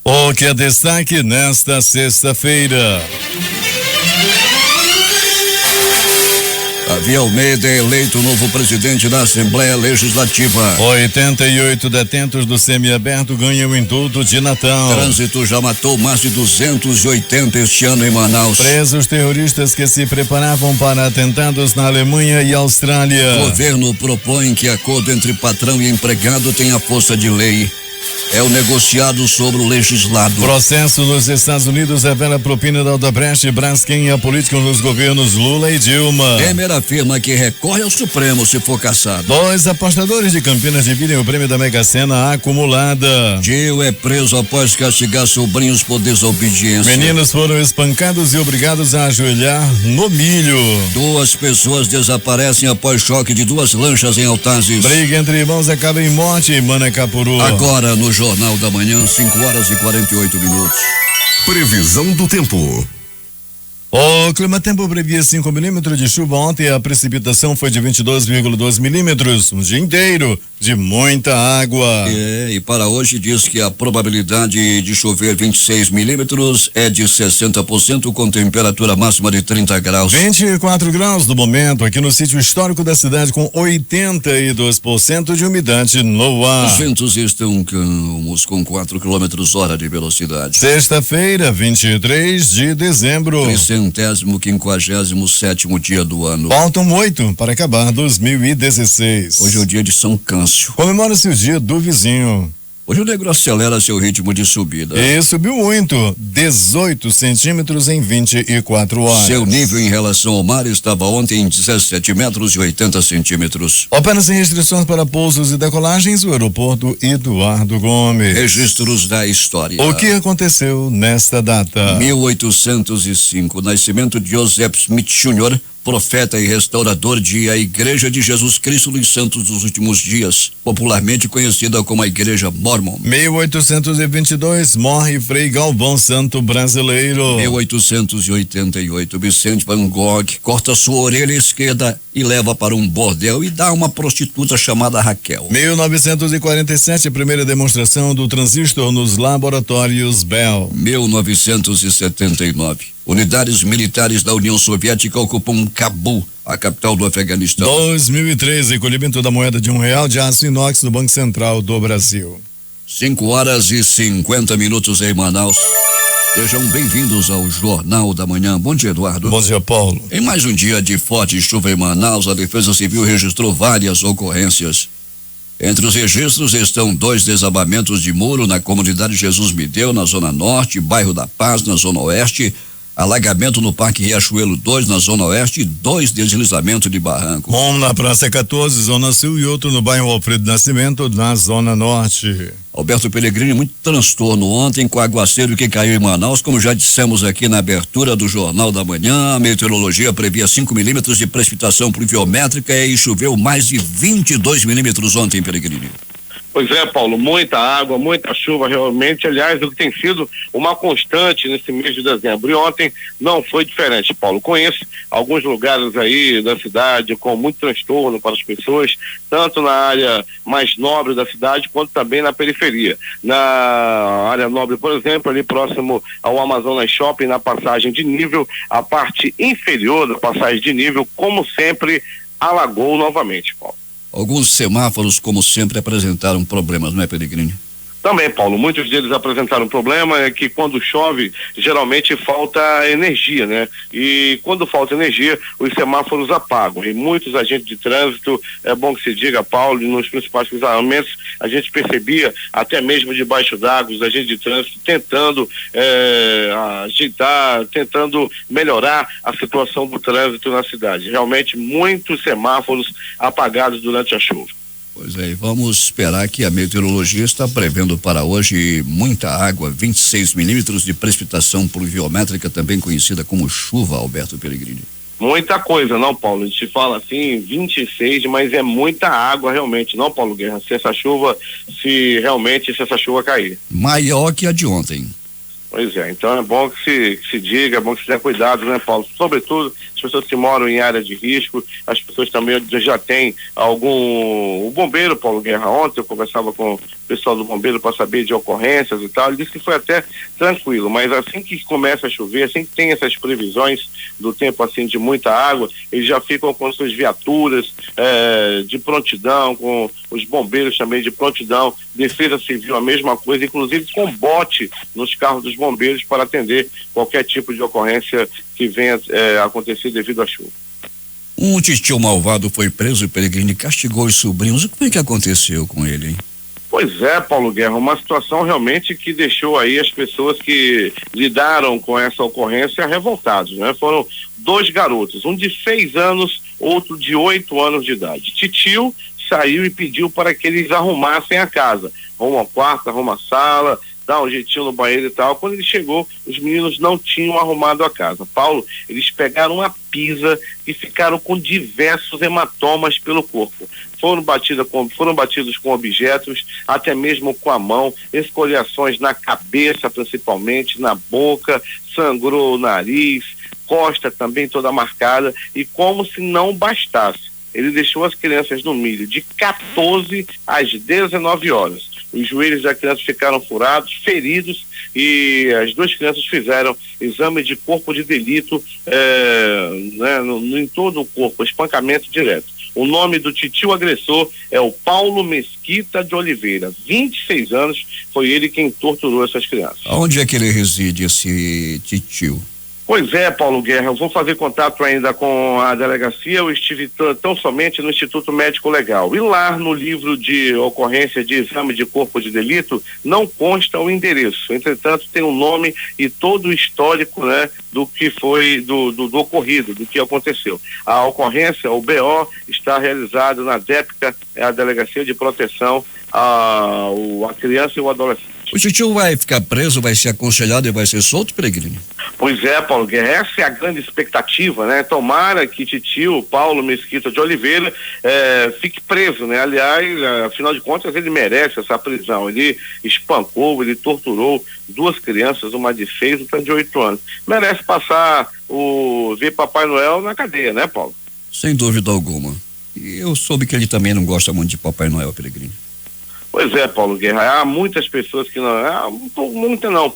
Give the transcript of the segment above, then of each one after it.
O que é destaque nesta sexta-feira? Davi Almeida é eleito novo presidente da Assembleia Legislativa. 88 detentos do semiaberto ganham indulto de Natal. Trânsito já matou mais de 280 este ano em Manaus. Presos terroristas que se preparavam para atentados na Alemanha e Austrália. Governo propõe que acordo entre patrão e empregado tenha força de lei. É o negociado sobre o legislado. Processo nos Estados Unidos revela propina da Odebrecht e Braskem a política nos governos Lula e Dilma. Temer afirma que recorre ao Supremo se for cassado. 2 apostadores de Campinas dividem o prêmio da Mega Sena acumulada. Tio é preso após castigar sobrinhos por desobediência. Meninos foram espancados e obrigados a ajoelhar no milho. 2 pessoas desaparecem após choque de 2 lanchas em Altazes. Briga entre irmãos acaba em morte em Manacapuru. Agora no Jornal da Manhã, 5h48. Previsão do tempo. O Climatempo previa 5 milímetros de chuva ontem. A precipitação foi de 22,2 milímetros. Um dia inteiro de muita água. E para hoje diz que a probabilidade de chover 26 milímetros é de 60%, com temperatura máxima de 30 graus. 24 graus no momento aqui no sítio histórico da cidade, com 82% de umidade no ar. Os ventos estão calmos com 4 km/h de velocidade. Sexta-feira, 23 de dezembro. 357º dia do ano. Faltam 8 para acabar 2016. Hoje é o dia de São Câncio. Comemora-se o dia do vizinho. Hoje o negro acelera seu ritmo de subida. E subiu muito, 18 centímetros em 24 horas. Seu nível em relação ao mar estava ontem em 17 metros e 80 centímetros. Opera sem restrições para pousos e decolagens o aeroporto Eduardo Gomes. Registros da história. O que aconteceu nesta data? 1805, nascimento de Joseph Smith Jr., profeta e restaurador de a Igreja de Jesus Cristo dos Santos dos Últimos Dias, popularmente conhecida como a Igreja Mormon. 1822, morre Frei Galvão Santo brasileiro. 1888, Vicente Van Gogh corta sua orelha esquerda e leva para um bordel e dá a uma prostituta chamada Raquel. 1947, primeira demonstração do transistor nos laboratórios Bell. 1979, unidades militares da União Soviética ocupam Cabul, a capital do Afeganistão. 2013, recolhimento da moeda de R$1 de aço inox no Banco Central do Brasil. 5h50 em Manaus. Sejam bem-vindos ao Jornal da Manhã. Bom dia, Eduardo. Bom dia, Paulo. Em mais um dia de forte chuva em Manaus, a Defesa Civil registrou várias ocorrências. Entre os registros estão 2 desabamentos de muro na comunidade Jesus Mideu, na Zona Norte, bairro da Paz, na Zona Oeste, alagamento no Parque Riachuelo 2, na Zona Oeste, e 2 deslizamentos de barranco. Um na Praça 14, Zona Sul, e outro no bairro Alfredo Nascimento, na Zona Norte. Alberto Pellegrini, muito transtorno ontem com o aguaceiro que caiu em Manaus. Como já dissemos aqui na abertura do Jornal da Manhã, a meteorologia previa 5 milímetros de precipitação pluviométrica e choveu mais de 22 milímetros ontem, Pellegrini. Pois é, Paulo, muita água, muita chuva realmente, aliás, o que tem sido uma constante nesse mês de dezembro. E ontem não foi diferente, Paulo. Conheço alguns lugares aí da cidade com muito transtorno para as pessoas, tanto na área mais nobre da cidade, quanto também na periferia. Na área nobre, por exemplo, ali próximo ao Amazonas Shopping, na passagem de nível, a parte inferior da passagem de nível, como sempre, alagou novamente, Paulo. Alguns semáforos, como sempre, apresentaram problemas, não é, Pellegrini? Também, Paulo, muitos deles apresentaram problema, é que quando chove, geralmente falta energia, né? E quando falta energia, os semáforos apagam. E muitos agentes de trânsito, é bom que se diga, Paulo, nos principais cruzamentos, a gente percebia, até mesmo debaixo d'água, os agentes de trânsito tentando agitar, tentando melhorar a situação do trânsito na cidade. Realmente, muitos semáforos apagados durante a chuva. Pois é, vamos esperar que a meteorologia está prevendo para hoje muita água, 26 milímetros de precipitação pluviométrica, também conhecida como chuva, Alberto Pellegrini. Muita coisa, não, Paulo? A gente fala assim, 26, mas é muita água realmente, não, Paulo Guerra? Se essa chuva cair. Maior que a de ontem. Pois é, então é bom que se diga, é bom que se tenha cuidado, né, Paulo? Sobretudo, as pessoas que moram em área de risco, as pessoas também já têm o bombeiro, Paulo Guerra, ontem eu conversava com o pessoal do bombeiro para saber de ocorrências e tal, ele disse que foi até tranquilo, mas assim que começa a chover, assim que tem essas previsões do tempo assim de muita água, eles já ficam com suas viaturas de prontidão, com os bombeiros também de prontidão, Defesa Civil a mesma coisa, inclusive com bote nos carros dos bombeiros para atender qualquer tipo de ocorrência que venha acontecer devido à chuva. Um titio malvado foi preso, Peregrino, e castigou os sobrinhos. O que foi que aconteceu com ele, hein? Pois é, Paulo Guerra, uma situação realmente que deixou aí as pessoas que lidaram com essa ocorrência revoltados, né? Foram 2 garotos, um de 6 anos, outro de 8 anos de idade. Titio saiu e pediu para que eles arrumassem a casa, arruma o quarto, arruma a sala, dá um jeitinho no banheiro e tal. Quando ele chegou, os meninos não tinham arrumado a casa. Paulo, eles pegaram uma pisa e ficaram com diversos hematomas pelo corpo. Foram batidos com objetos, até mesmo com a mão, escoriações na cabeça principalmente, na boca, sangrou o nariz, costa também toda marcada, e como se não bastasse, ele deixou as crianças no milho de 14 às 19 horas. Os joelhos da criança ficaram furados, feridos, e as 2 crianças fizeram exame de corpo de delito em todo o corpo, espancamento direto. O nome do titio agressor é o Paulo Mesquita de Oliveira, 26 anos, foi ele quem torturou essas crianças. Onde é que ele reside, esse titio? Pois é, Paulo Guerra, eu vou fazer contato ainda com a delegacia, eu estive tão somente no Instituto Médico Legal. E lá no livro de ocorrência de exame de corpo de delito não consta o endereço, entretanto tem o nome e todo o histórico, né, do que foi, do ocorrido, do que aconteceu. A ocorrência, o BO, está realizado na DEPCA, a Delegacia de Proteção à Criança e ao Adolescente. O titio vai ficar preso, vai ser aconselhado e vai ser solto, Peregrino? Pois é, Paulo Guerra, essa é a grande expectativa, né? Tomara que titio Paulo Mesquita de Oliveira fique preso, né? Aliás, afinal de contas, ele merece essa prisão. Ele espancou, ele torturou 2 crianças, uma de 6 e outra de 8 anos. Merece passar ver Papai Noel na cadeia, né, Paulo? Sem dúvida alguma. E eu soube que ele também não gosta muito de Papai Noel, Peregrino. Pois é, Paulo Guerra, há muitas pessoas que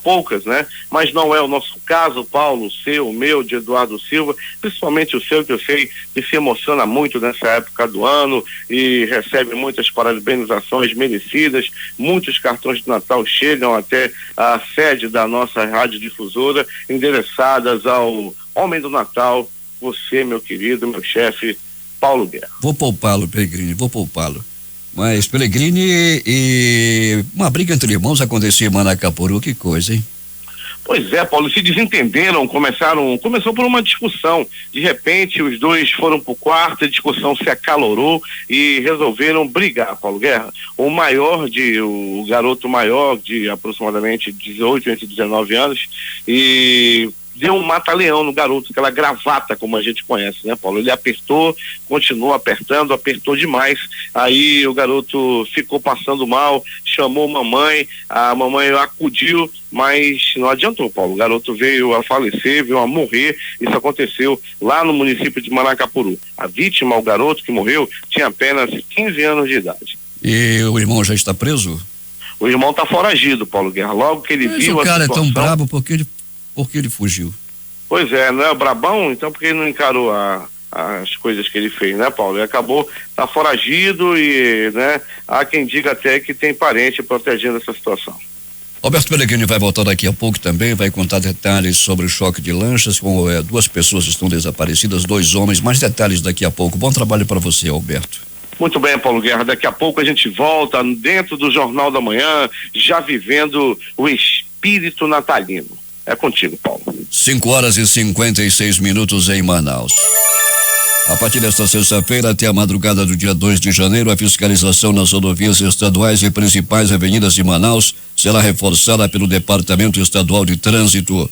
poucas, né? Mas não é o nosso caso, Paulo, o seu, o meu, de Eduardo Silva, principalmente o seu, que eu sei que se emociona muito nessa época do ano e recebe muitas parabenizações merecidas, muitos cartões de Natal chegam até a sede da nossa radiodifusora, endereçadas ao Homem do Natal, você, meu querido, meu chefe, Paulo Guerra. Vou poupá-lo, Peregrino, vou poupá-lo. Mas, Peregrino, e uma briga entre irmãos aconteceu em Manacapuru, que coisa, hein? Pois é, Paulo, se desentenderam, começou por uma discussão, de repente os 2 foram pro quarto, a discussão se acalorou e resolveram brigar, Paulo Guerra. O garoto maior de aproximadamente 18, entre 19 anos, e deu um mata-leão no garoto, aquela gravata como a gente conhece, né, Paulo? Ele apertou, continuou apertando, apertou demais, aí o garoto ficou passando mal, chamou a mamãe acudiu, mas não adiantou, Paulo, o garoto veio a falecer, veio a morrer. Isso aconteceu lá no município de Manacapuru. A vítima, o garoto que morreu, tinha apenas 15 anos de idade. E o irmão já está preso? O irmão está foragido, Paulo Guerra, logo que ele viu a situação... o cara é tão brabo, por que ele fugiu? Pois é, não é brabão, então por que ele não encarou as coisas que ele fez, né, Paulo? Ele acabou, tá foragido e, né, há quem diga até que tem parente protegendo essa situação. Roberto Peregrino vai voltar daqui a pouco também, vai contar detalhes sobre o choque de lanchas, com 2 pessoas estão desaparecidas, 2 homens, mais detalhes daqui a pouco. Bom trabalho para você, Alberto. Muito bem, Paulo Guerra, daqui a pouco a gente volta dentro do Jornal da Manhã, já vivendo o espírito natalino. É contigo, Paulo. 5:56 em Manaus. A partir desta sexta-feira até a madrugada do dia 2 de janeiro, a fiscalização nas rodovias estaduais e principais avenidas de Manaus será reforçada pelo Departamento Estadual de Trânsito.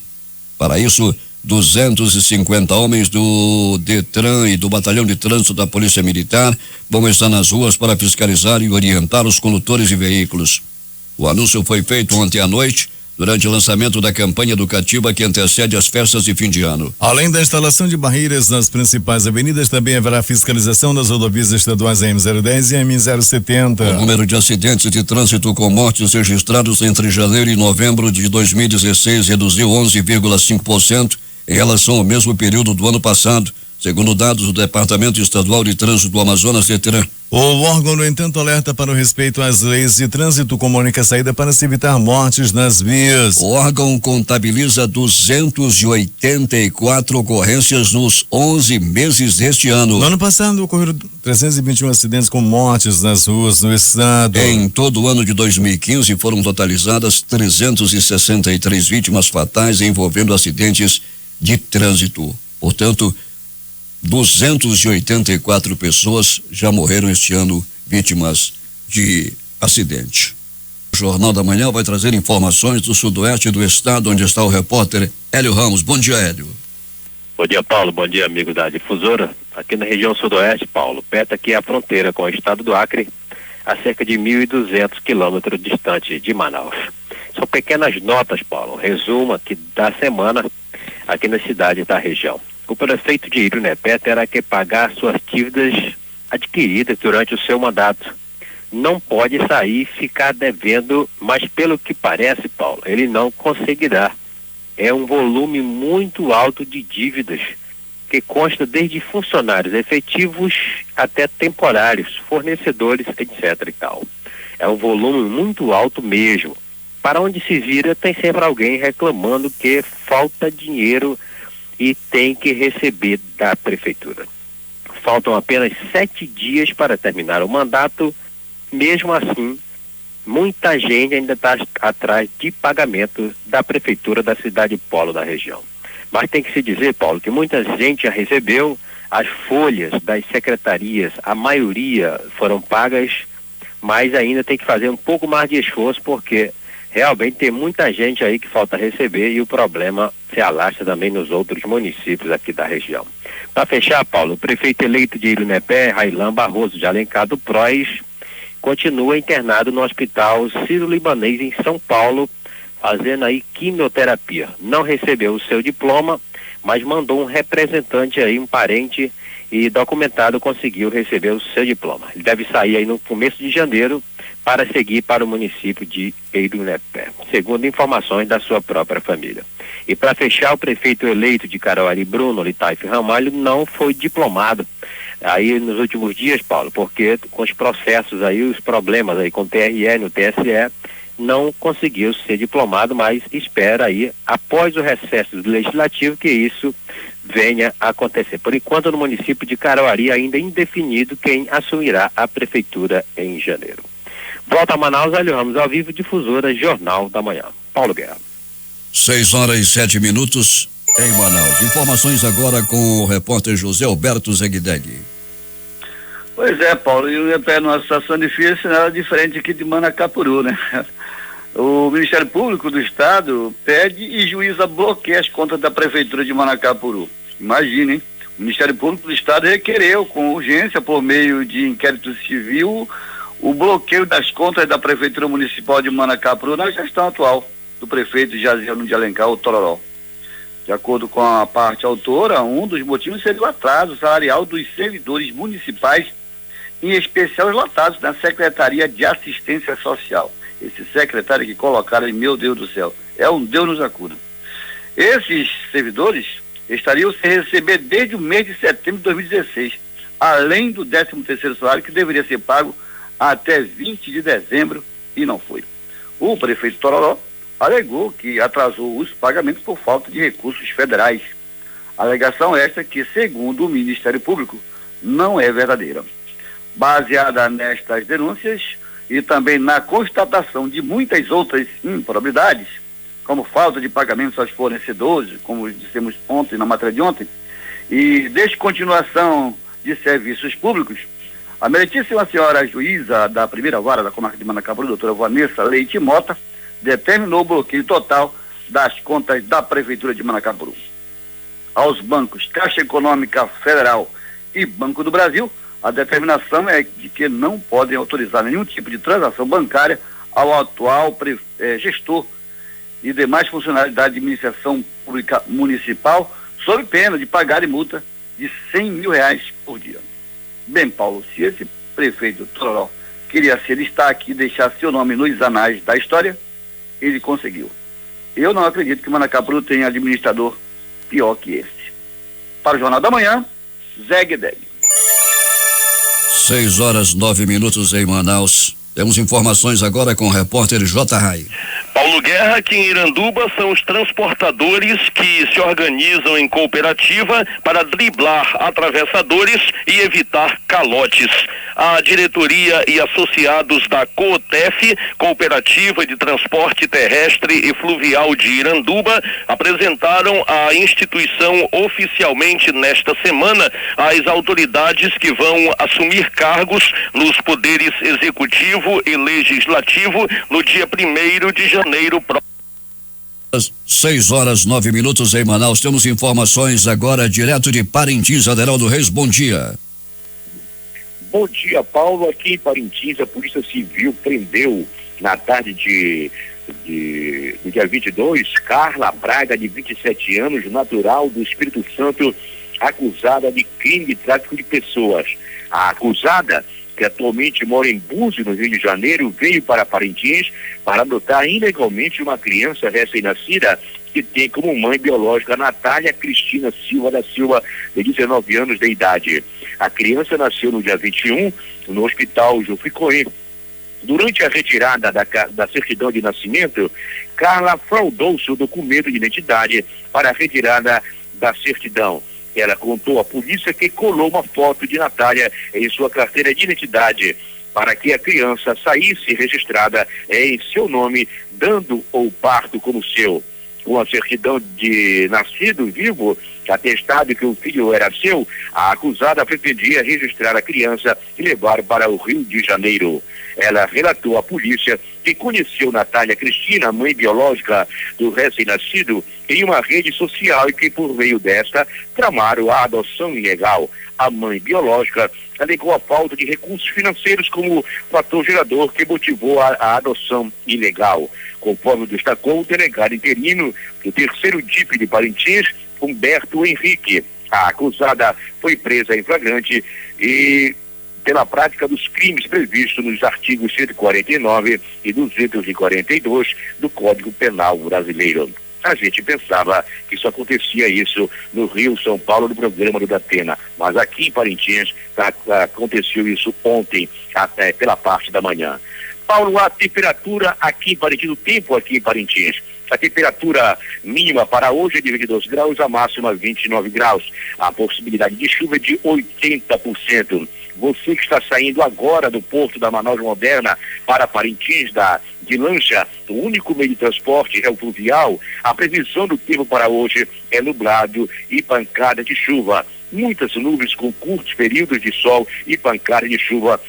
Para isso, 250 homens do Detran e do Batalhão de Trânsito da Polícia Militar vão estar nas ruas para fiscalizar e orientar os condutores de veículos. O anúncio foi feito ontem à noite durante o lançamento da campanha educativa que antecede as festas de fim de ano. Além da instalação de barreiras nas principais avenidas, também haverá fiscalização das rodovias estaduais M010 e M070. O número de acidentes de trânsito com mortes registrados entre janeiro e novembro de 2016 reduziu 11,5% em relação ao mesmo período do ano passado, segundo dados do Departamento Estadual de Trânsito do Amazonas, DETRAN. O órgão, no entanto, alerta para o respeito às leis de trânsito como única saída para se evitar mortes nas vias. O órgão contabiliza 284 ocorrências nos 11 meses deste ano. No ano passado, ocorreram 321 acidentes com mortes nas ruas no estado. Em todo o ano de 2015, foram totalizadas 363 vítimas fatais envolvendo acidentes de trânsito. Portanto, 284 pessoas já morreram este ano vítimas de acidente. O Jornal da Manhã vai trazer informações do sudoeste do estado, onde está o repórter Hélio Ramos. Bom dia, Hélio. Bom dia, Paulo. Bom dia, amigo da difusora. Aqui na região sudoeste, Paulo, perto aqui a fronteira com o estado do Acre, a cerca de 1.200 quilômetros distante de Manaus. São pequenas notas, Paulo, resumo aqui da semana aqui na cidade da região. O prefeito de Irunepé terá que pagar suas dívidas adquiridas durante o seu mandato. Não pode sair e ficar devendo, mas pelo que parece, Paulo, ele não conseguirá. É um volume muito alto de dívidas, que consta desde funcionários efetivos até temporários, fornecedores, etc. e tal. É um volume muito alto mesmo. Para onde se vira, tem sempre alguém reclamando que falta dinheiro e tem que receber da prefeitura. Faltam apenas 7 dias para terminar o mandato. Mesmo assim, muita gente ainda está atrás de pagamento da prefeitura da cidade polo da região. Mas tem que se dizer, Paulo, que muita gente já recebeu as folhas das secretarias, a maioria foram pagas, mas ainda tem que fazer um pouco mais de esforço, porque realmente tem muita gente aí que falta receber e o problema se alastra também nos outros municípios aqui da região. Para fechar, Paulo, o prefeito eleito de Irunepé, Railan Barroso de Alencar do Prois, continua internado no Hospital Sírio-Libanês em São Paulo, fazendo aí quimioterapia. Não recebeu o seu diploma, mas mandou um representante aí, um parente, e documentado conseguiu receber o seu diploma. Ele deve sair aí no começo de janeiro para seguir para o município de Irunepé, segundo informações da sua própria família. E para fechar, o prefeito eleito de Caruaru, Bruno Litaif Ramalho, não foi diplomado aí nos últimos dias, Paulo, porque com os processos aí, os problemas aí com o TRE no TSE, não conseguiu ser diplomado, mas espera aí, após o recesso do legislativo, que isso venha a acontecer. Por enquanto, no município de Caruaru, ainda indefinido quem assumirá a prefeitura em janeiro. Volta a Manaus, Hélio Ramos, ao vivo, difusora Jornal da Manhã. Paulo Guerra. 6h07 em Manaus. Informações agora com o repórter José Alberto Zegdeg. Pois é, Paulo, e o numa situação difícil, nada diferente aqui de Manacapuru, né? O Ministério Público do Estado pede e juíza bloqueia as contas da Prefeitura de Manacapuru. Imagine, hein? O Ministério Público do Estado requereu com urgência, por meio de inquérito civil, o bloqueio das contas da Prefeitura Municipal de Manacapuru na gestão atual do prefeito Jaziano de Alencar, o Tororó. De acordo com a parte autora, um dos motivos seria o atraso salarial dos servidores municipais, em especial os lotados na Secretaria de Assistência Social. Esse secretário que colocaram, meu Deus do céu, é um Deus nos acuda. Esses servidores estariam sem receber desde o mês de setembro de 2016, além do 13º salário que deveria ser pago até 20 de dezembro e não foi. O prefeito Tororó alegou que atrasou os pagamentos por falta de recursos federais. A alegação esta que, segundo o Ministério Público, não é verdadeira. Baseada nestas denúncias e também na constatação de muitas outras improbidades, como falta de pagamentos aos fornecedores, como dissemos ontem, na matéria de ontem, e descontinuação de serviços públicos, a meritíssima senhora juíza da primeira vara da comarca de Manacapuru, doutora Vanessa Leite Mota, determinou o bloqueio total das contas da Prefeitura de Manacapuru. Aos bancos Caixa Econômica Federal e Banco do Brasil, a determinação é de que não podem autorizar nenhum tipo de transação bancária ao atual gestor e demais funcionários da administração pública municipal, sob pena de pagarem multa de R$100 mil por dia. Bem, Paulo, se esse prefeito Tororó queria ser, ele está aqui, deixar seu nome nos anais da história, ele conseguiu. Eu não acredito que Manacapuru tenha administrador pior que esse. Para o Jornal da Manhã, Zé Guedelli. 6h09 em Manaus. Temos informações agora com o repórter J. Rai. Paulo Guerra, aqui em Iranduba, são os transportadores que se organizam em cooperativa para driblar atravessadores e evitar calotes. A diretoria e associados da COTEF, Cooperativa de Transporte Terrestre e Fluvial de Iranduba, apresentaram à instituição oficialmente nesta semana as autoridades que vão assumir cargos nos poderes executivo e legislativo no dia 1º de janeiro próximo. 6h09 em Manaus. Temos informações agora direto de Parintins. Aderaldo Reis, bom dia. Bom dia, Paulo. Aqui em Parintins, a Polícia Civil prendeu na tarde do dia 22, Carla Braga, de 27 anos, natural do Espírito Santo, acusada de crime de tráfico de pessoas. A acusada, que atualmente mora em Búzios, no Rio de Janeiro, veio para Parintins para adotar ilegalmente uma criança recém-nascida que tem como mãe biológica Natália Cristina Silva da Silva, de 19 anos de idade. A criança nasceu no dia 21 no Hospital Juficoim. Durante a retirada da certidão de nascimento, Carla fraudou seu documento de identidade para a retirada da certidão. Ela contou à polícia que colou uma foto de Natália em sua carteira de identidade para que a criança saísse registrada em seu nome, dando o parto como seu. Com a certidão de nascido vivo, atestado que o filho era seu, a acusada pretendia registrar a criança e levar para o Rio de Janeiro. Ela relatou à polícia que conheceu Natália Cristina, mãe biológica do recém-nascido, em uma rede social e que, por meio desta, tramaram a adoção ilegal. A mãe biológica alegou a falta de recursos financeiros como fator gerador que motivou a adoção ilegal. Conforme destacou o delegado interino do 3º DIP de Parintins, Humberto Henrique. A acusada foi presa em flagrante e pela prática dos crimes previstos nos artigos 149 e 242 do Código Penal brasileiro. A gente pensava que só acontecia isso no Rio, São Paulo, no programa do Datena, mas aqui em Parintins aconteceu isso ontem, até pela parte da manhã. Paulo, a temperatura aqui em Parintins, o tempo aqui em Parintins. A temperatura mínima para hoje é de 22 graus, a máxima 29 graus. A possibilidade de chuva é de 80%. Você que está saindo agora do porto da Manaus Moderna para Parintins de lancha, o único meio de transporte é o fluvial. A previsão do tempo para hoje é nublado e pancada de chuva. Muitas nuvens com curtos períodos de sol e pancada de chuva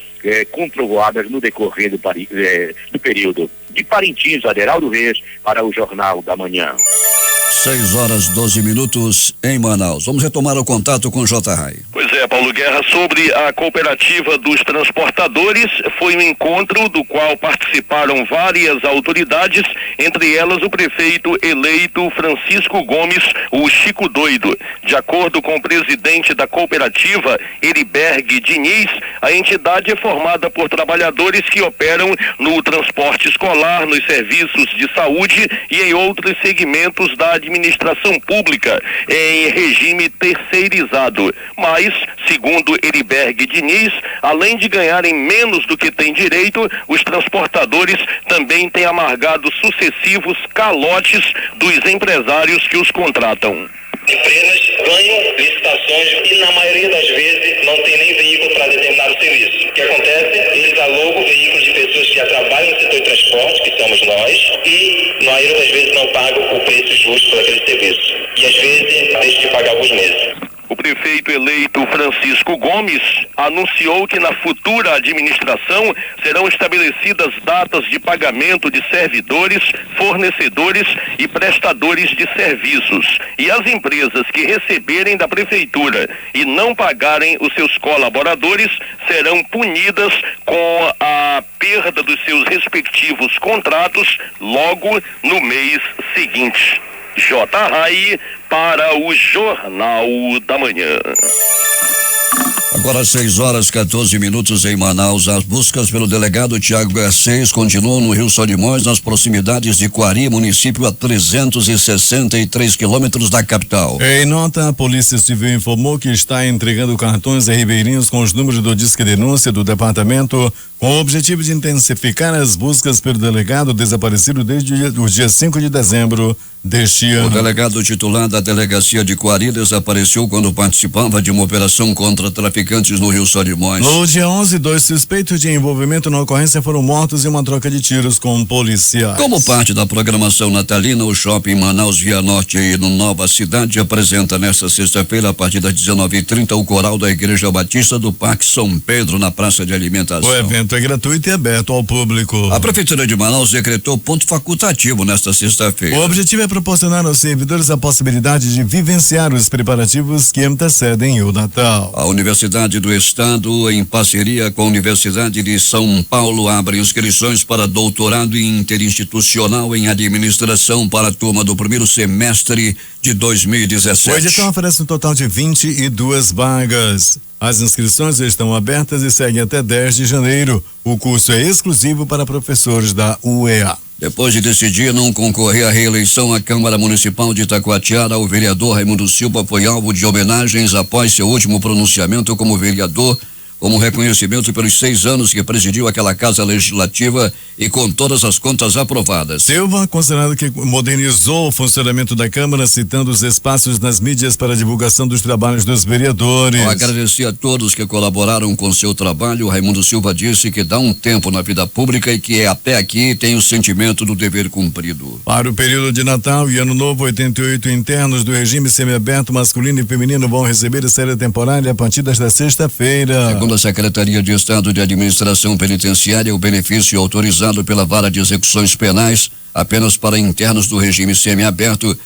com trovoadas no decorrer do período. De Parintins, Aderaldo Reis, para o Jornal da Manhã. 6h12 em Manaus. Vamos retomar o contato com o J. Rai. Pois é, Paulo Guerra, sobre a cooperativa dos transportadores, foi um encontro do qual participaram várias autoridades, entre elas o prefeito eleito Francisco Gomes, o Chico Doido. De acordo com o presidente da cooperativa, Heriberg Diniz, a entidade é formada por trabalhadores que operam no transporte escolar, nos serviços de saúde e em outros segmentos da administração pública em regime terceirizado. Mas, segundo Heriberg Diniz, além de ganharem menos do que têm direito, os transportadores também têm amargado sucessivos calotes dos empresários que os contratam. Empresas ganham licitações e na maioria das vezes não tem nem veículo para determinado serviço. O que acontece? Eles alugam veículos de pessoas que já trabalham no setor de transporte, que somos nós, e na maioria das vezes não pagam o preço justo por aquele serviço. E às vezes deixam de pagar alguns meses. o prefeito eleito Francisco Gomes anunciou que na futura administração serão estabelecidas datas de pagamento de servidores, fornecedores e prestadores de serviços. E as empresas que receberem da prefeitura e não pagarem os seus colaboradores serão punidas com a perda dos seus respectivos contratos logo no mês seguinte. J. Rai para o Jornal da Manhã. Agora 6h14 em Manaus. As buscas pelo delegado Tiago Garcês continuam no Rio Solimões, nas proximidades de Quari, município a 363 quilômetros da capital. Em nota, a Polícia Civil informou que está entregando cartões a ribeirinhos com os números do Disque Denúncia do departamento, com o objetivo de intensificar as buscas pelo delegado desaparecido desde o dia 5 de dezembro deste ano. O delegado titular da delegacia de Quari desapareceu quando participava de uma operação contra traficantes no Rio Solimões. No dia 11, 2 suspeitos de envolvimento na ocorrência foram mortos em uma troca de tiros com policiais. Como parte da programação natalina, o Shopping Manaus Via Norte e no Nova Cidade apresenta nesta sexta-feira, a partir das 19h30, o coral da Igreja Batista do Parque São Pedro, na praça de alimentação. O evento é gratuito e aberto ao público. A Prefeitura de Manaus decretou ponto facultativo nesta sexta-feira. O objetivo é proporcionar aos servidores a possibilidade de vivenciar os preparativos que antecedem o Natal. A Universidade do Estado, em parceria com a Universidade de São Paulo, abre inscrições para doutorado interinstitucional em administração para a turma do primeiro semestre de 2017. O edital oferece um total de 22 vagas. As inscrições estão abertas e seguem até 10 de janeiro. O curso é exclusivo para professores da UEA. Depois de decidir não concorrer à reeleição à Câmara Municipal de Itacoatiara, o vereador Raimundo Silva foi alvo de homenagens após seu último pronunciamento como vereador, como reconhecimento pelos 6 anos que presidiu aquela casa legislativa e com todas as contas aprovadas. Silva, considerado que modernizou o funcionamento da Câmara, citando os espaços nas mídias para a divulgação dos trabalhos dos vereadores. Ao agradecer a todos que colaboraram com seu trabalho, Raimundo Silva disse que dá um tempo na vida pública e que até aqui tem o sentimento do dever cumprido. Para o período de Natal e Ano Novo, 88 internos do regime semiaberto masculino e feminino vão receber série temporária a partir desta sexta-feira. Segundo a Secretaria de Estado de Administração Penitenciária, o benefício é autorizado pela Vara de Execuções Penais apenas para internos do regime semiaberto,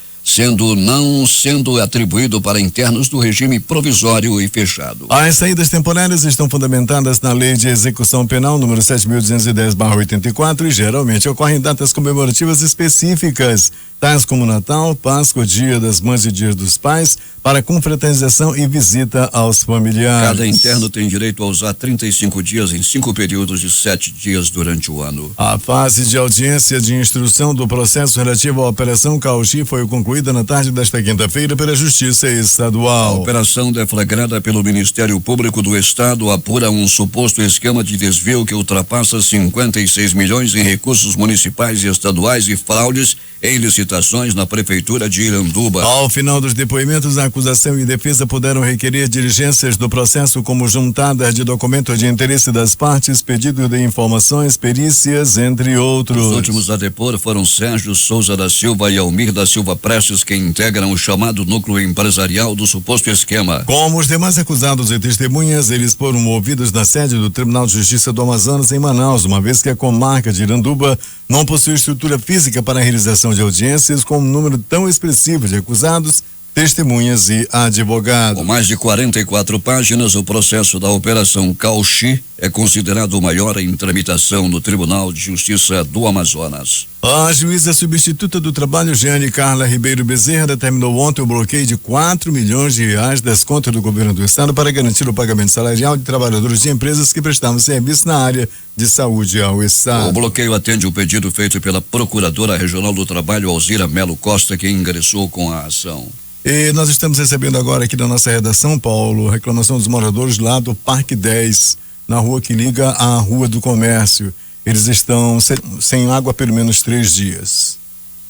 não sendo atribuído para internos do regime provisório e fechado. As saídas temporárias estão fundamentadas na Lei de Execução Penal número 7.210/84 e geralmente ocorrem em datas comemorativas específicas, tais como Natal, Páscoa, Dia das Mães e Dia dos Pais, para confraternização e visita aos familiares. Cada interno tem direito a usar 35 dias em 5 períodos de 7 dias durante o ano. A fase de audiência de instrução do processo relativo à Operação Cauchi foi concluída na tarde desta quinta-feira pela Justiça Estadual. A operação, deflagrada pelo Ministério Público do Estado, apura um suposto esquema de desvio que ultrapassa 56 milhões em recursos municipais e estaduais e fraudes em licitações na Prefeitura de Iranduba. Ao final dos depoimentos, a acusação e defesa puderam requerer diligências do processo, como juntada de documentos de interesse das partes, pedido de informações, perícias, entre outros. Os últimos a depor foram Sérgio Souza da Silva e Almir da Silva Prestes, que integram o chamado núcleo empresarial do suposto esquema. Como os demais acusados e testemunhas, eles foram ouvidos na sede do Tribunal de Justiça do Amazonas, em Manaus, uma vez que a comarca de Iranduba não possui estrutura física para a realização de audiências com um número tão expressivo de acusados, testemunhas e advogados. Com mais de 44 páginas, o processo da Operação Cauchi é considerado o maior em tramitação no Tribunal de Justiça do Amazonas. A juíza substituta do trabalho, Jeane Carla Ribeiro Bezerra, determinou ontem o bloqueio de 4 milhões de reais das contas do governo do estado para garantir o pagamento salarial de trabalhadores de empresas que prestavam serviço na área de saúde ao estado. O bloqueio atende o pedido feito pela Procuradora Regional do Trabalho, Alzira Melo Costa, que ingressou com a ação. E nós estamos recebendo agora aqui da nossa redação, Paulo, reclamação dos moradores lá do Parque 10, na rua que liga à Rua do Comércio. Eles estão sem água há pelo menos 3 dias.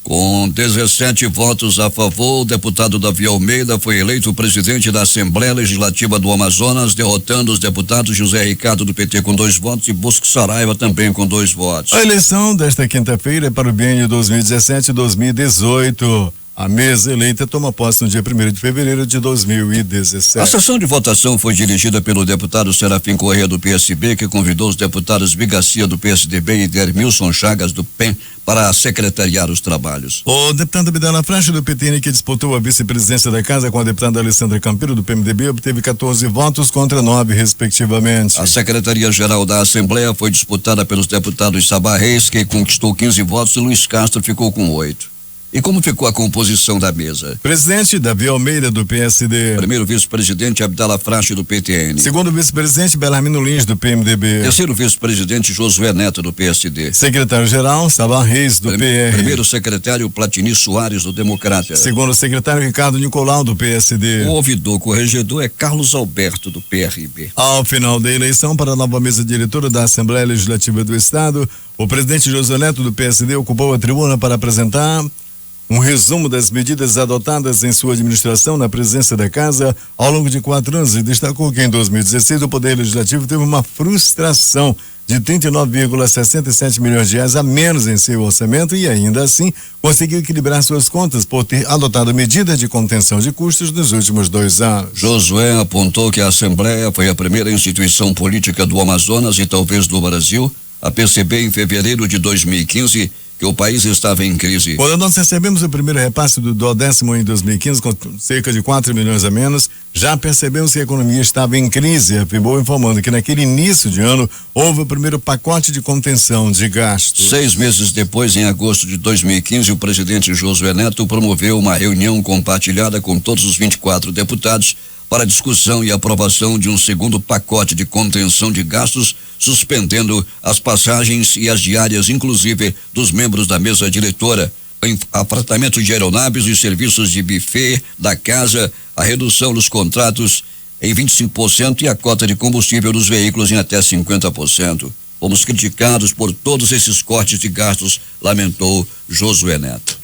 Com 17 votos a favor, o deputado Davi Almeida foi eleito presidente da Assembleia Legislativa do Amazonas, derrotando os deputados José Ricardo do PT com 2 votos e Bosco Saraiva também com 2 votos. A eleição desta quinta-feira é para o biênio 2017-2018. A mesa eleita toma posse no dia 1º de fevereiro de 2017. A sessão de votação foi dirigida pelo deputado Serafim Corrêa do PSB, que convidou os deputados Bigacia do PSDB e Dermilson Chagas do PEN para secretariar os trabalhos. O deputado Abdala Franchi do PTN, que disputou a vice-presidência da casa com a deputada Alessandra Campeiro do PMDB, obteve 14 votos contra 9, respectivamente. A Secretaria-Geral da Assembleia foi disputada pelos deputados Sabá Reis, que conquistou 15 votos, e Luiz Castro ficou com 8. E como ficou a composição da mesa? Presidente Davi Almeida do PSD. Primeiro vice-presidente Abdala Franchi do PTN. Segundo vice-presidente Belarmino Lins do PMDB. Terceiro vice-presidente Josué Neto do PSD. Secretário-geral Sabá Reis do PR. Primeiro secretário Platini Soares do Democrata. Segundo secretário Ricardo Nicolau do PSD. O ouvidor corregedor é Carlos Alberto do PRB. Ao final da eleição para a nova mesa diretora da Assembleia Legislativa do Estado, o presidente Josué Neto do PSD ocupou a tribuna para apresentar um resumo das medidas adotadas em sua administração na presença da casa ao longo de 4 anos e destacou que em 2016 o Poder Legislativo teve uma frustração de 39,67 milhões de reais a menos em seu orçamento e ainda assim conseguiu equilibrar suas contas por ter adotado medidas de contenção de custos nos últimos 2 anos. Josué apontou que a Assembleia foi a primeira instituição política do Amazonas e talvez do Brasil a perceber em fevereiro de 2015 que o país estava em crise. Quando nós recebemos o primeiro repasse do 10º em 2015, com cerca de 4 milhões a menos, já percebemos que a economia estava em crise, afirmou, informando que naquele início de ano houve o primeiro pacote de contenção de gastos. 6 meses depois, em agosto de 2015, o presidente Josué Neto promoveu uma reunião compartilhada com todos os 24 deputados para discussão e aprovação de um segundo pacote de contenção de gastos, suspendendo as passagens e as diárias, inclusive dos membros da mesa diretora, apartamento de aeronaves e serviços de buffet da casa, a redução dos contratos em 25% e a cota de combustível dos veículos em até 50%. Fomos criticados por todos esses cortes de gastos, lamentou Josué Neto.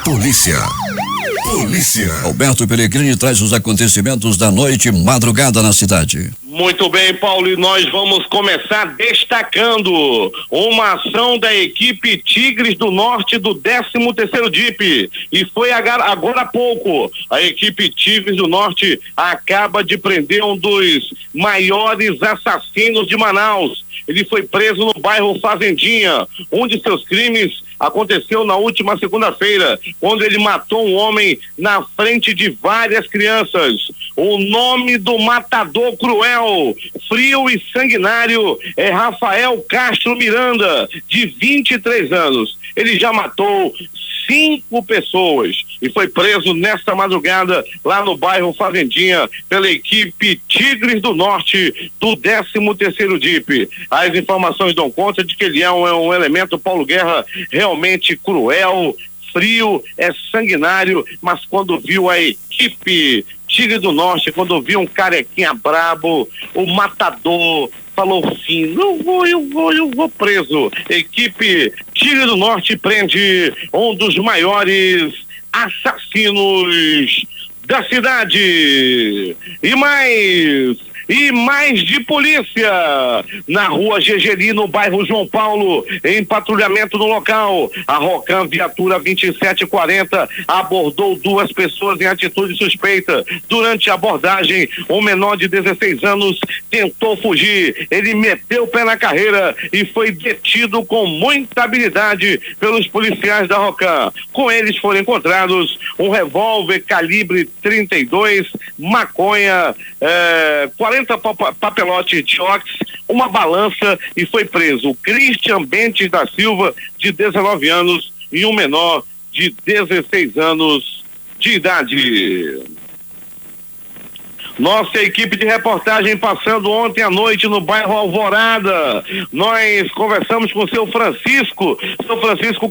Polícia. Alberto Pellegrini traz os acontecimentos da noite e madrugada na cidade. Muito bem, Paulo, e nós vamos começar destacando uma ação da equipe Tigres do Norte do 13º DIP, e foi agora há pouco. A equipe Tigres do Norte acaba de prender um dos maiores assassinos de Manaus. Ele foi preso no bairro Fazendinha. Um de seus crimes aconteceu na última segunda-feira, quando ele matou um homem na frente de várias crianças. O nome do matador cruel, frio e sanguinário é Rafael Castro Miranda, de 23 anos. Ele já matou 5 pessoas e foi preso nesta madrugada lá no bairro Fazendinha pela equipe Tigres do Norte do 13º DIP. As informações dão conta de que ele é um elemento, Paulo Guerra, realmente cruel, frio, é sanguinário, mas quando viu a equipe Tigre do Norte, quando viu um carequinha brabo, o matador, falou sim, eu vou preso. Equipe Tigre do Norte prende um dos maiores assassinos da cidade. E mais de polícia na rua Gegeri, no bairro João Paulo, em patrulhamento no local. A Rocan viatura 2740 abordou 2 pessoas em atitude suspeita. Durante a abordagem, um menor de 16 anos tentou fugir. Ele meteu o pé na carreira e foi detido com muita habilidade pelos policiais da Rocan. Com eles foram encontrados um revólver calibre 32, maconha, 40 papelotes de ox, uma balança, e foi preso o Christian Bentes da Silva, de 19 anos, e um menor de 16 anos de idade. Nossa equipe de reportagem passando ontem à noite no bairro Alvorada. Nós conversamos com o seu Francisco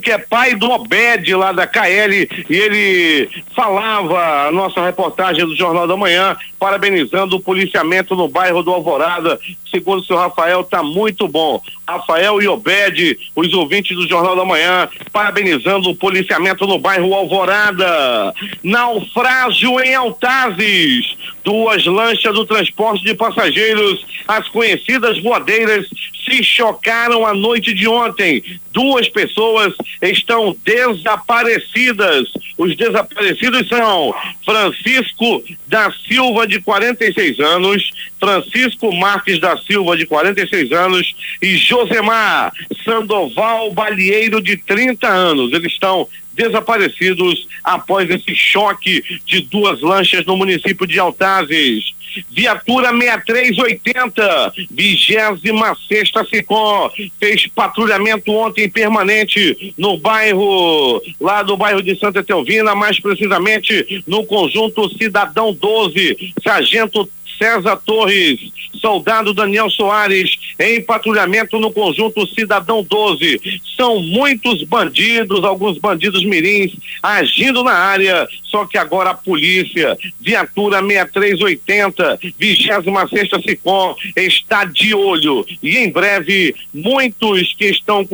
que é pai do Obed lá da KL, e ele falava, a nossa reportagem do Jornal da Manhã, parabenizando o policiamento no bairro do Alvorada. Segundo o seu Rafael, tá muito bom. Rafael e Obed, os ouvintes do Jornal da Manhã, parabenizando o policiamento no bairro Alvorada. Naufrágio em Altazes. 2 lanchas do transporte de passageiros, as conhecidas voadeiras, se chocaram a noite de ontem. 2 pessoas estão desaparecidas. Os desaparecidos são Francisco da Silva, de 46 anos, Francisco Marques da Silva, de 46 anos, e Josemar Sandoval Balieiro, de 30 anos. Eles estão desaparecidos após esse choque de 2 lanchas no município de Altazes. Viatura 6380, 26ª SICOM, fez patrulhamento ontem permanente no bairro, lá do bairro de Santa Etelvina, mais precisamente no conjunto Cidadão 12, Sargento César Torres, soldado Daniel Soares, em patrulhamento no conjunto Cidadão 12. São muitos bandidos, alguns bandidos mirins agindo na área, só que agora a polícia, viatura 6380, 26ª SICOM, está de olho, e em breve muitos que estão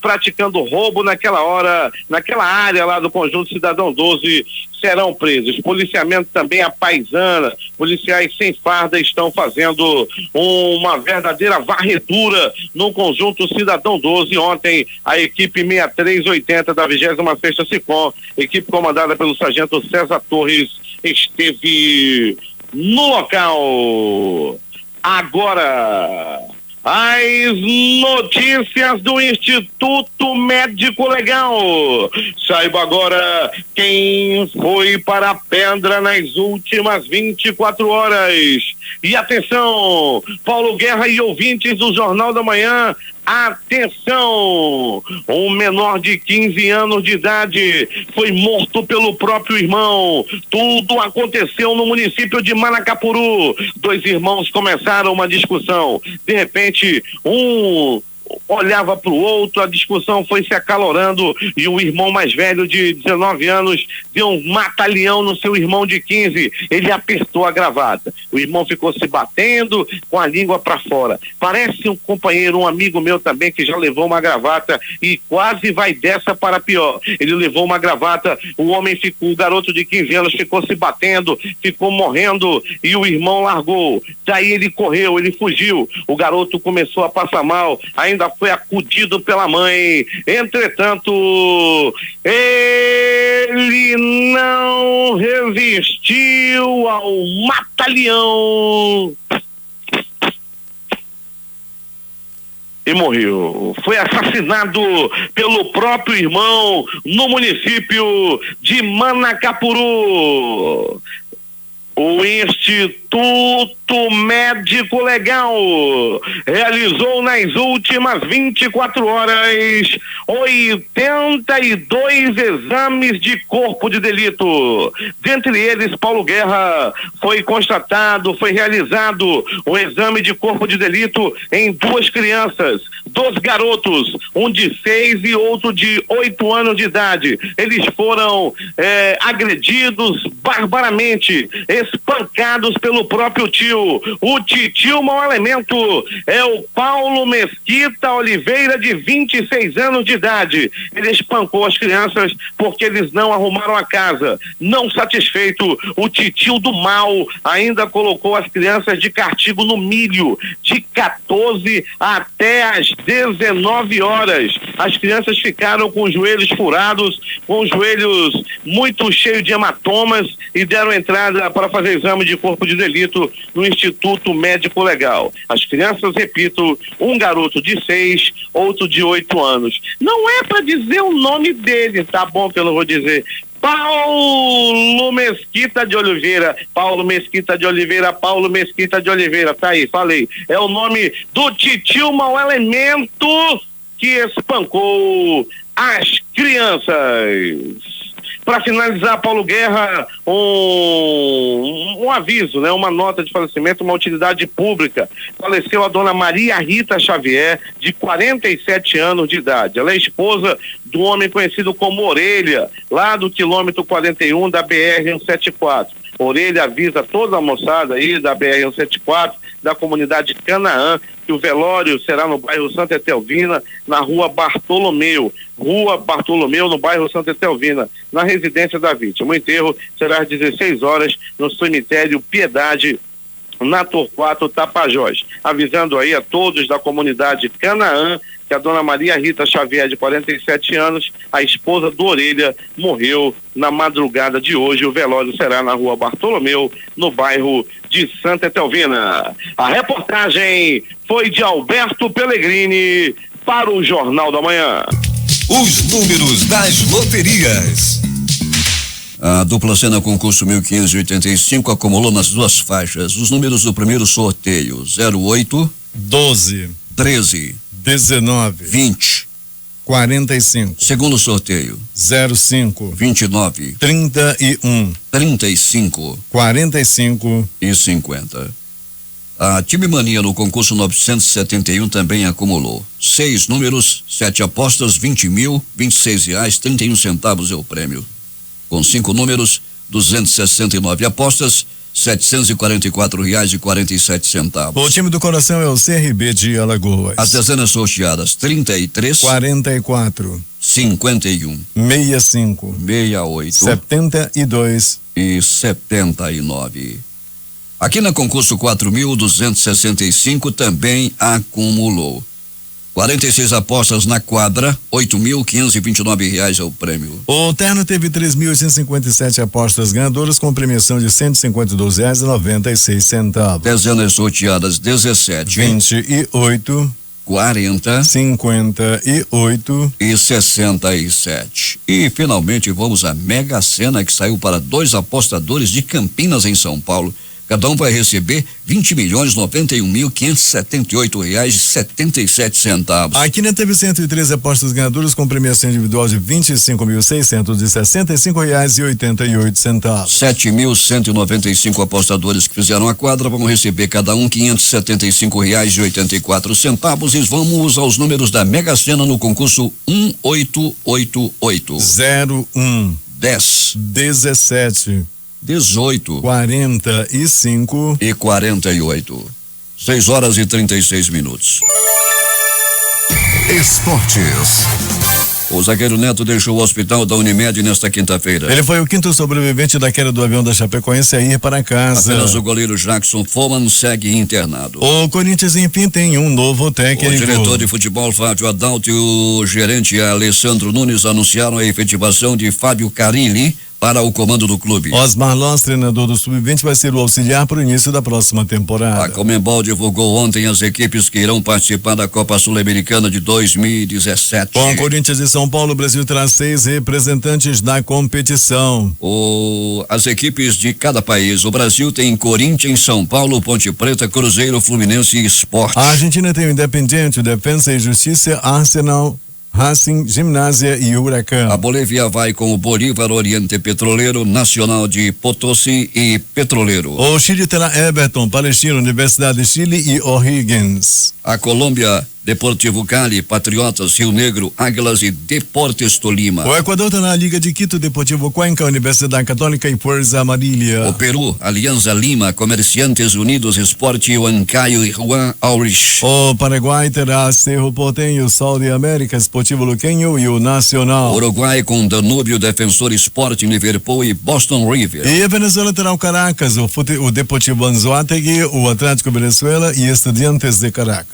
praticando roubo naquela área lá do conjunto Cidadão 12 serão presos. Policiamento também a paisana, policiais sem farda estão fazendo uma verdadeira varredura no conjunto Cidadão 12. Ontem a equipe 6380 da 26ª SICOM, equipe comandada pelo sargento César Torres, esteve no local. Agora, as notícias do Instituto Médico Legal. Saiba agora quem foi para a pedra nas últimas 24 horas. E atenção, Paulo Guerra e ouvintes do Jornal da Manhã, atenção! Um menor de 15 anos de idade foi morto pelo próprio irmão. Tudo aconteceu no município de Manacapuru. 2 irmãos começaram uma discussão. De repente, um olhava para o outro, a discussão foi se acalorando e o irmão mais velho de 19 anos deu um mata-leão no seu irmão de 15. Ele apertou a gravata. O irmão ficou se batendo com a língua para fora. Parece um companheiro, um amigo meu também, que já levou uma gravata e quase vai dessa para pior. Ele levou uma gravata, o garoto de 15 anos ficou se batendo, ficou morrendo e o irmão largou. Daí ele correu, ele fugiu. O garoto começou a passar mal, ainda foi acudido pela mãe. Entretanto, ele não resistiu ao mata-leão e morreu. Foi assassinado pelo próprio irmão no município de Manacapuru. O Instituto Médico Legal realizou nas últimas 24 horas 82 exames de corpo de delito. Dentre eles, Paulo Guerra, foi realizado o exame de corpo de delito em 2 crianças, 2 garotos, um de 6 e outro de 8 anos de idade. Eles foram agredidos barbaramente, espancados pelo próprio tio. O titio mau elemento é o Paulo Mesquita Oliveira, de 26 anos de idade. Ele espancou as crianças porque eles não arrumaram a casa. Não satisfeito, o titio do mal ainda colocou as crianças de castigo no milho, de 14 até as 19 horas. As crianças ficaram com os joelhos furados, com os joelhos muito cheios de hematomas, e deram entrada para fazer exame de corpo de delito no Instituto Médico Legal. As crianças, repito, um garoto de 6, outro de 8 anos. Não é para dizer o nome dele, tá bom que eu não vou dizer. Paulo Mesquita de Oliveira, Paulo Mesquita de Oliveira, Paulo Mesquita de Oliveira, tá aí, falei. É o nome do titio mau elemento que espancou as crianças. Para finalizar, Paulo Guerra, um aviso, né? Uma nota de falecimento, uma utilidade pública. Faleceu a dona Maria Rita Xavier, de 47 anos de idade. Ela é esposa do homem conhecido como Orelha, lá do quilômetro 41 da BR-174. Orelha avisa toda a moçada aí da BR-174, da comunidade Canaã, que o velório será no bairro Santa Etelvina, na rua Bartolomeu, no bairro Santa Etelvina, na residência da vítima. O enterro será às 16 horas no cemitério Piedade, na Torquato Tapajós. Avisando aí a todos da comunidade Canaã que a dona Maria Rita Xavier, de 47 anos, a esposa do Orelha, morreu na madrugada de hoje. O velório será na rua Bartolomeu, no bairro de Santa Etelvina. A reportagem foi de Alberto Pellegrini para o Jornal da Manhã. Os números das loterias. A dupla cena concurso 1585 acumulou nas duas faixas os números do primeiro sorteio: 08, 12, 13, 19, 20, 45. Segundo sorteio: 05, 29, 31, 35 45 e 50. A Time Mania no concurso 971 também acumulou 6 números, 7 apostas, 20.026 reais, 31 centavos é o prêmio. Com 5 números, 269 apostas, R$744,47. O time do coração é o CRB de Alagoas. As dezenas sorteadas: 33, 44, 51, 65, 68 72 e 79. Aqui na concurso 4.265 também acumulou 46 apostas na quadra, R$8.529 é o prêmio. O terno teve 3.857 apostas ganhadoras com premiação de R$152,96. Dezenas sorteadas: 17, 28, 40, 58 e 67. E finalmente vamos à Mega Sena, que saiu para 2 apostadores de Campinas, em São Paulo. Cada um vai receber R$20.091.578,77. A Quina teve 113 apostas ganhadoras com premiação individual de R$25.665,88. 7.195 apostadores que fizeram a quadra vão receber cada um R$575,84. E vamos aos números da Mega Sena no concurso 1888. 01, 10, 17, 18, 45 e 48. 6h36. Esportes. O zagueiro Neto deixou o hospital da Unimed nesta quinta-feira. Ele foi o quinto sobrevivente da queda do avião da Chapecoense a ir para casa. Apenas o goleiro Jackson Foman segue internado. O Corinthians, enfim, tem um novo técnico. O diretor de futebol Fábio Adalto e o gerente Alessandro Nunes anunciaram a efetivação de Fábio Carilli para o comando do clube. Osmar Loss, treinador do Sub-20, vai ser o auxiliar para o início da próxima temporada. A Conmebol divulgou ontem as equipes que irão participar da Copa Sul-Americana de 2017. Com Corinthians e São Paulo, o Brasil terá 6 representantes da competição. As equipes de cada país. O Brasil tem Corinthians, São Paulo, Ponte Preta, Cruzeiro, Fluminense e Sport. A Argentina tem o Independiente, Defensa e Justiça, Arsenal, Racing, Gimnasia e Huracán. A Bolívia vai com o Bolívar, Oriente Petroleiro, Nacional de Potosí e Petroleiro. O Chile terá Everton, Palestino, Universidade de Chile e O'Higgins. A Colômbia, Deportivo Cali, Patriotas, Rio Negro, Águilas e Deportes Tolima. O Equador terá a Liga de Quito, Deportivo Cuenca, Universidade Católica e Fuerza Amarilla. O Peru, Alianza Lima, Comerciantes Unidos, Esporte Huancayo e Juan Aurich. O Paraguai terá Cerro Porteño, Sol de América, Esportivo Luqueño e o Nacional. Uruguai com Danúbio, Defensor Sporting, Liverpool e Boston River. E a Venezuela terá o Caracas, o Deportivo Anzoátegui, o Atlético Venezuela e Estudiantes de Caracas.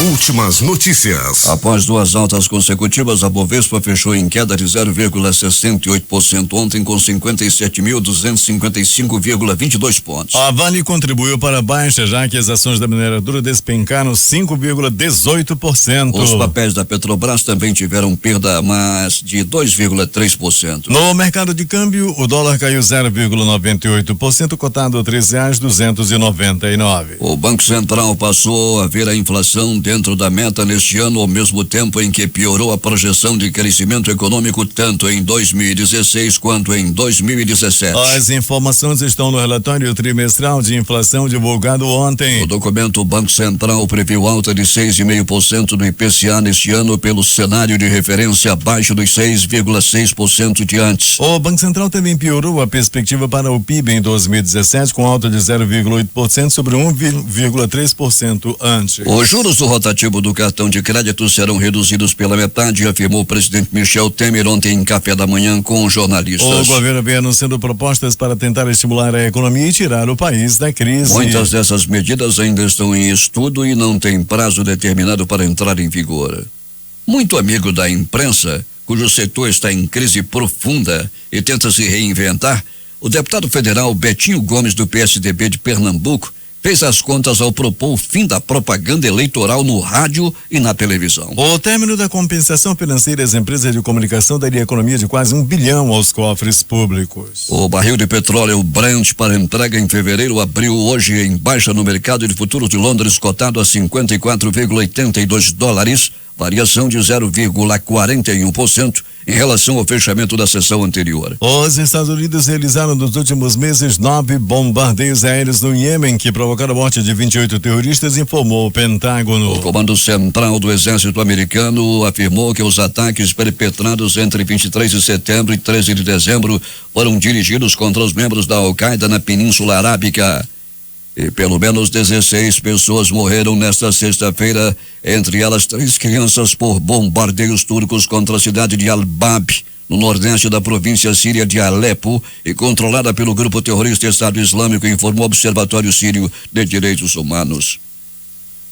Últimas notícias. Após 2 altas consecutivas, a Bovespa fechou em queda de 0,68% ontem com 57.255,22 pontos. A Vale contribuiu para a baixa, já que as ações da mineradora despencaram 5,18%. Os papéis da Petrobras também tiveram perda, mas de 2,3%. No mercado de câmbio, o dólar caiu 0,98%, cotado a R$3,299. O Banco Central passou a ver a inflação dentro da meta neste ano, ao mesmo tempo em que piorou a projeção de crescimento econômico tanto em 2016 quanto em 2017. As informações estão no relatório trimestral de inflação divulgado ontem. No documento, o Banco Central previu alta de 6,5% do IPCA neste ano pelo cenário de referência abaixo dos 6,6% de antes. O Banco Central também piorou a perspectiva para o PIB em 2017 com alta de 0,8% sobre 1,3% antes. Os juros do rotativo do cartão de crédito serão reduzidos pela metade, afirmou o presidente Michel Temer ontem em café da manhã com jornalistas. O governo vem anunciando propostas para tentar estimular a economia e tirar o país da crise. Muitas dessas medidas ainda estão em estudo e não têm prazo determinado para entrar em vigor. Muito amigo da imprensa, cujo setor está em crise profunda e tenta se reinventar, o deputado federal Betinho Gomes, do PSDB de Pernambuco, fez as contas ao propor o fim da propaganda eleitoral no rádio e na televisão. O término da compensação financeira às empresas de comunicação daria economia de quase 1 bilhão aos cofres públicos. O barril de petróleo Brent para entrega em fevereiro abriu hoje em baixa no mercado de futuros de Londres, cotado a $54,82, variação de 0,41% em relação ao fechamento da sessão anterior. Os Estados Unidos realizaram nos últimos meses 9 bombardeios aéreos no Iêmen, que provocaram a morte de 28 terroristas, informou o Pentágono. O Comando Central do Exército Americano afirmou que os ataques perpetrados entre 23 de setembro e 13 de dezembro foram dirigidos contra os membros da Al-Qaeda na Península Arábica. E pelo menos 16 pessoas morreram nesta sexta-feira, entre elas 3 crianças, por bombardeios turcos contra a cidade de Al-Bab, no nordeste da província síria de Alepo, e controlada pelo grupo terrorista Estado Islâmico, informou o Observatório Sírio de Direitos Humanos.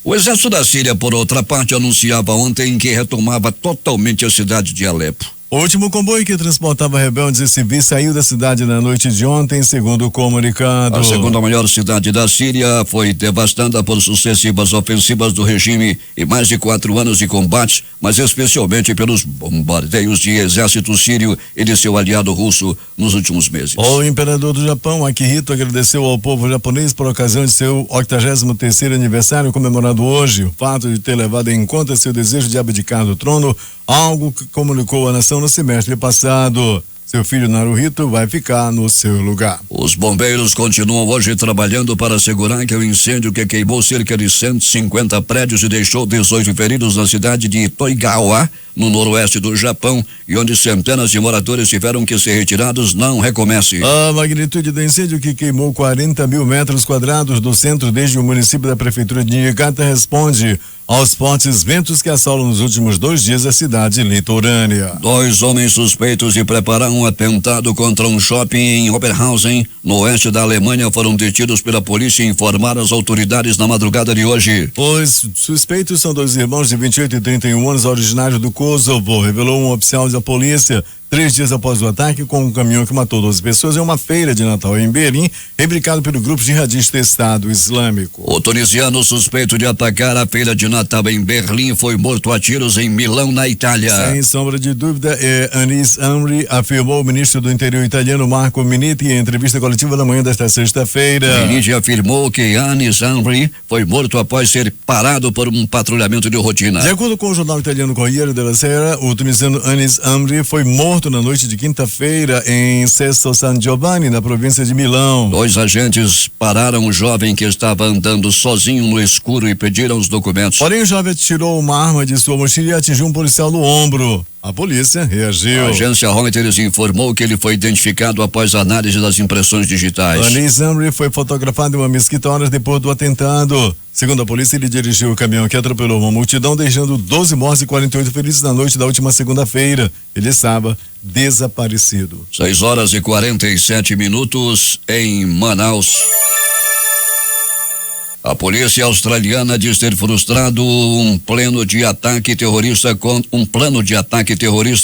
O exército da Síria, por outra parte, anunciava ontem que retomava totalmente a cidade de Alepo. O último comboio que transportava rebeldes e civis saiu da cidade na noite de ontem, segundo o comunicado. A segunda maior cidade da Síria foi devastada por sucessivas ofensivas do regime e mais de 4 anos de combates, mas especialmente pelos bombardeios de exército sírio e de seu aliado russo nos últimos meses. O imperador do Japão, Akihito, agradeceu ao povo japonês por ocasião de seu 83º aniversário comemorado hoje. O fato de ter levado em conta seu desejo de abdicar do trono, algo que comunicou à nação no semestre passado. Seu filho Naruhito vai ficar no seu lugar. Os bombeiros continuam hoje trabalhando para assegurar que o incêndio que queimou cerca de 150 prédios e deixou 18 feridos na cidade de Toigawa, no noroeste do Japão, e onde centenas de moradores tiveram que ser retirados, não recomece. A magnitude do incêndio, que queimou 40 mil metros quadrados do centro desde o município da prefeitura de Niigata, responde aos fortes ventos que assolam nos últimos 2 dias a cidade litorânea. 2 homens suspeitos de preparar um atentado contra um shopping em Oberhausen, no oeste da Alemanha, foram detidos pela polícia e informaram as autoridades na madrugada de hoje. Os suspeitos são 2 irmãos de 28 e 31 anos, originários do Kosovo, revelou um oficial da polícia. 3 dias após o ataque com um caminhão que matou 12 pessoas em uma feira de Natal em Berlim, rebricado pelo grupo jihadista Estado Islâmico. O tunisiano suspeito de atacar a feira de Natal em Berlim foi morto a tiros em Milão, na Itália. Sem sombra de dúvida, Anis Amri, afirmou o ministro do Interior italiano Marco Minniti em entrevista coletiva na manhã desta sexta-feira. Minniti afirmou que Anis Amri foi morto após ser parado por um patrulhamento de rotina. De acordo com o jornal italiano Corriere della Sera, o tunisiano Anis Amri foi morto na noite de quinta-feira em Sesto San Giovanni, na província de Milão. 2 agentes pararam o jovem que estava andando sozinho no escuro e pediram os documentos. Porém, o jovem tirou uma arma de sua mochila e atingiu um policial no ombro. A polícia reagiu. A agência Reuters informou que ele foi identificado após a análise das impressões digitais. Anis Amri foi fotografado em uma mesquita horas depois do atentado. Segundo a polícia, ele dirigiu o caminhão que atropelou uma multidão, deixando 12 mortos e 48 feridos na noite da última segunda-feira. Ele estava desaparecido. 6h47 em Manaus. A polícia australiana diz ter frustrado um plano de ataque terrorista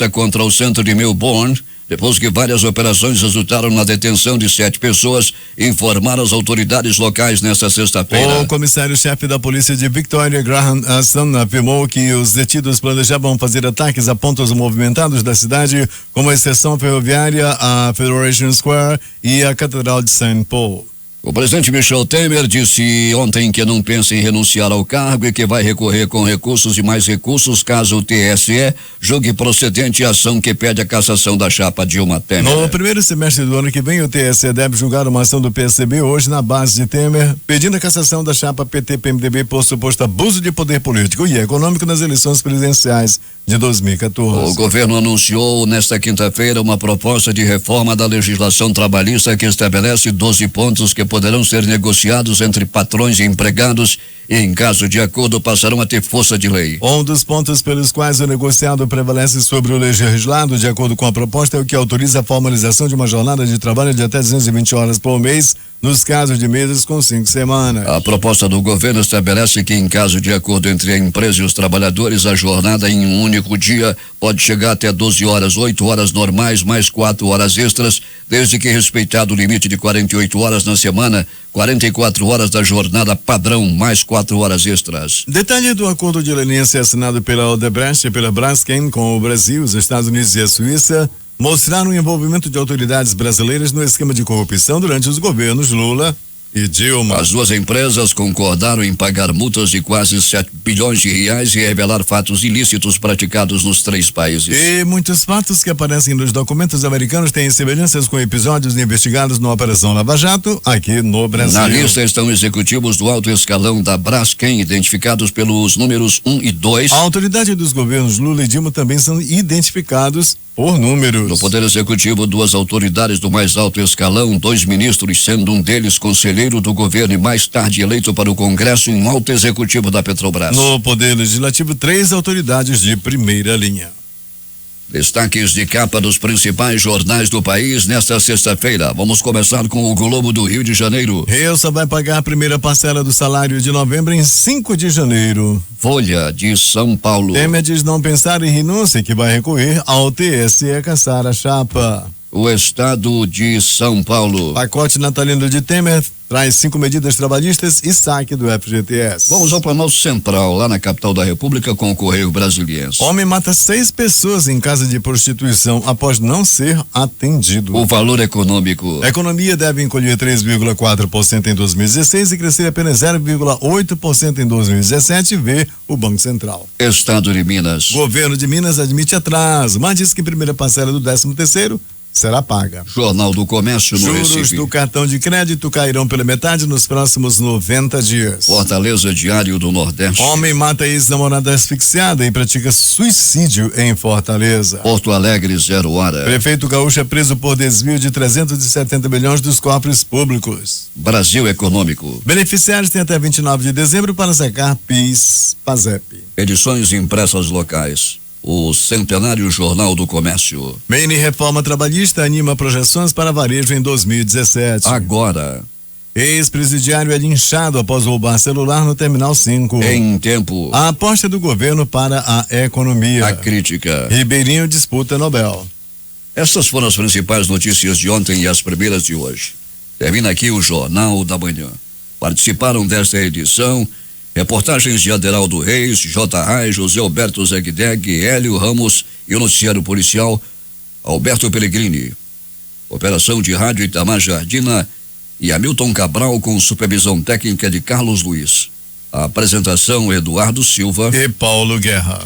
contra o centro de Melbourne, depois que várias operações resultaram na detenção de 7 pessoas, informaram as autoridades locais nesta sexta-feira. O comissário-chefe da polícia de Victoria, Graham Aston, afirmou que os detidos planejavam fazer ataques a pontos movimentados da cidade, como a estação ferroviária, a Federation Square e a Catedral de St. Paul. O presidente Michel Temer disse ontem que não pensa em renunciar ao cargo e que vai recorrer com recursos e mais recursos caso o TSE julgue procedente a ação que pede a cassação da chapa Dilma Temer. No primeiro semestre do ano que vem, o TSE deve julgar uma ação do PSDB hoje na base de Temer, pedindo a cassação da chapa PT-PMDB por suposto abuso de poder político e econômico nas eleições presidenciais de 2014. O governo anunciou nesta quinta-feira uma proposta de reforma da legislação trabalhista que estabelece 12 pontos que poderão ser negociados entre patrões e empregados e, em caso de acordo, passarão a ter força de lei. Um dos pontos pelos quais o negociado prevalece sobre o legislado, de acordo com a proposta, é o que autoriza a formalização de uma jornada de trabalho de até 220 horas por mês, nos casos de meses com 5 semanas. A proposta do governo estabelece que, em caso de acordo entre a empresa e os trabalhadores, a jornada em um único dia pode chegar até 12 horas, 8 horas normais, mais 4 horas extras, desde que respeitado o limite de 48 horas na semana, 44 horas da jornada padrão, mais 4 horas extras. Detalhe do acordo de leniência assinado pela Odebrecht e pela Braskem com o Brasil, os Estados Unidos e a Suíça mostraram o envolvimento de autoridades brasileiras no esquema de corrupção durante os governos Lula e Dilma. As duas empresas concordaram em pagar multas de quase 7 bilhões de reais e revelar fatos ilícitos praticados nos 3 países. E muitos fatos que aparecem nos documentos americanos têm semelhanças com episódios investigados na Operação Lava Jato aqui no Brasil. Na lista estão executivos do alto escalão da Braskem, identificados pelos números 1 e 2. A autoridade dos governos Lula e Dilma também são identificados por números. No Poder Executivo, 2 autoridades do mais alto escalão, 2 ministros, sendo um deles conselheiro do governo e mais tarde eleito para o Congresso em alto executivo da Petrobras. No Poder Legislativo, 3 autoridades de primeira linha. Destaques de capa dos principais jornais do país nesta sexta-feira. Vamos começar com o Globo do Rio de Janeiro. Rio só vai pagar a primeira parcela do salário de novembro em 5 de janeiro. Folha de São Paulo. Temer diz não pensar em renúncia e que vai recorrer ao TSE caçar a chapa. O Estado de São Paulo. Pacote natalino de Temer traz 5 medidas trabalhistas e saque do FGTS. Vamos ao Planalto Central, lá na capital da República, com o Correio Brasiliense. Homem mata 6 pessoas em casa de prostituição após não ser atendido. O valor econômico. A economia deve encolher 3,4% em 2016 e crescer apenas 0,8% em 2017, vê o Banco Central. Estado de Minas. Governo de Minas admite atraso, mas diz que primeira parcela do 13º será paga. Jornal do Comércio no Juros Recife. do cartão de crédito cairão pela metade nos próximos 90 dias. Fortaleza, Diário do Nordeste. Homem mata ex-namorada asfixiada e pratica suicídio em Fortaleza. Porto Alegre, 0 hora. Prefeito gaúcho é preso por desvio de 370 milhões dos cofres públicos. Brasil Econômico. Beneficiários têm até 29 de dezembro para sacar PIS, PASEP. Edições impressas locais. O Centenário Jornal do Comércio. Mini reforma trabalhista anima projeções para varejo em 2017. Agora. Ex-presidiário é linchado após roubar celular no Terminal 5. Em tempo. A aposta do governo para a economia. A crítica. Ribeirinho disputa Nobel. Essas foram as principais notícias de ontem e as primeiras de hoje. Termina aqui o Jornal da Manhã. Participaram desta edição reportagens de Aderaldo Reis, J. Rai, José Alberto Zegdeg, Hélio Ramos e o noticiário policial Alberto Pellegrini. Operação de rádio Itamar Jardina e Hamilton Cabral com supervisão técnica de Carlos Luiz. A apresentação Eduardo Silva e Paulo Guerra.